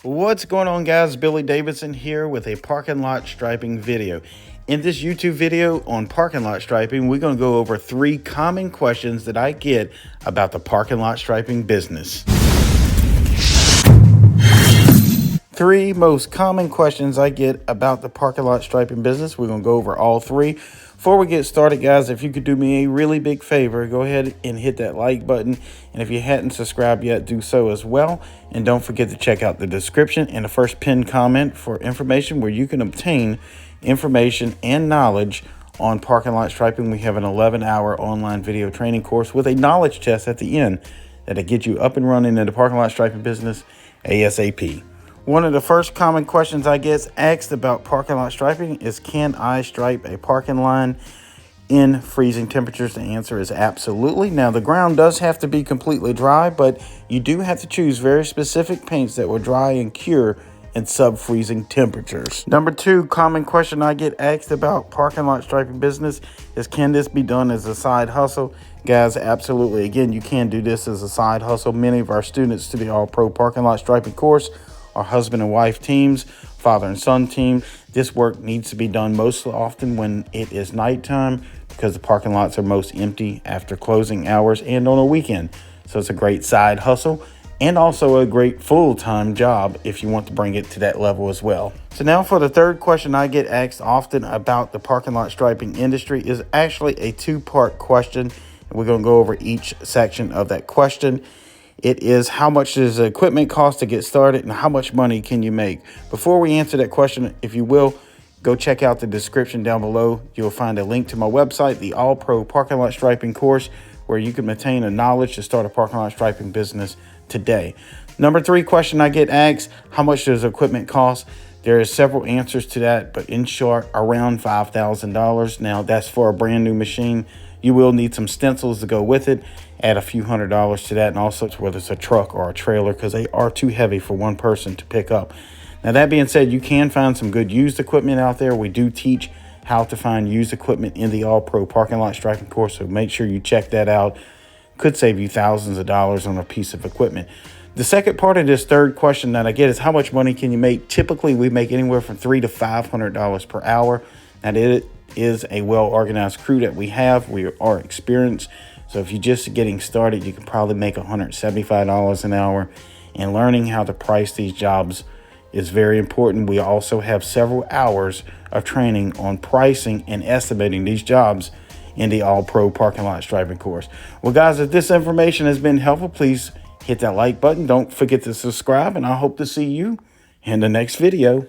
What's going on, guys? Billy Davidson here with a parking lot striping video. In this YouTube video on parking lot striping, we're going to go over 3 common questions that I get about the parking lot striping business. 3 most common questions I get about the parking lot striping business. We're going to go over all 3. Before we get started, guys, if you could do me a really big favor, go ahead and hit that like button. And if you hadn't subscribed yet, do so as well. And don't forget to check out the description and the first pinned comment for information where you can obtain information and knowledge on parking lot striping. We have an 11-hour online video training course with a knowledge test at the end that'll get you up and running in the parking lot striping business ASAP. One of the first common questions I get asked about parking lot striping is, can I stripe a parking line in freezing temperatures? The answer is absolutely. Now, the ground does have to be completely dry, but you do have to choose very specific paints that will dry and cure in sub-freezing temperatures. Number 2 common question I get asked about parking lot striping business is, can this be done as a side hustle? Guys, absolutely. Again, you can do this as a side hustle. Many of our students to the All-Pro Parking Lot Striping course are husband and wife teams, father and son team. This work needs to be done most often when it is nighttime because the parking lots are most empty after closing hours and on a weekend. So it's a great side hustle and also a great full-time job if you want to bring it to that level as well. So now for the third question I get asked often about the parking lot striping industry is actually a 2-part question. We're going to go over each section of that question. It is, how much does the equipment cost to get started and how much money can you make? Before we answer that question, if you will, go check out the description down below. You'll find a link to my website, the All-Pro Parking Lot Striping course, where you can attain a knowledge to start a parking lot striping business today. Number 3 question I get asked, how much does equipment cost? There are several answers to that, but in short, around $5,000. Now, that's for a brand new machine. You will need some stencils to go with it. Add a few $100s to that, and also whether it's a truck or a trailer, because they are too heavy for one person to pick up. Now, that being said, you can find some good used equipment out there. We do teach how to find used equipment in the All-Pro Parking Lot Striping course, so make sure you check that out. Could save you thousands of dollars on a piece of equipment. The second part of this third question that I get is, how much money can you make? Typically, we make anywhere from $300 to $500 per hour. Now, it is a well-organized crew that we have. We are experienced. So if you're just getting started, you can probably make $175 an hour. And learning how to price these jobs is very important. We also have several hours of training on pricing and estimating these jobs in the All-Pro Parking Lot Striping course. Well, guys, if this information has been helpful, please hit that like button. Don't forget to subscribe, and I hope to see you in the next video.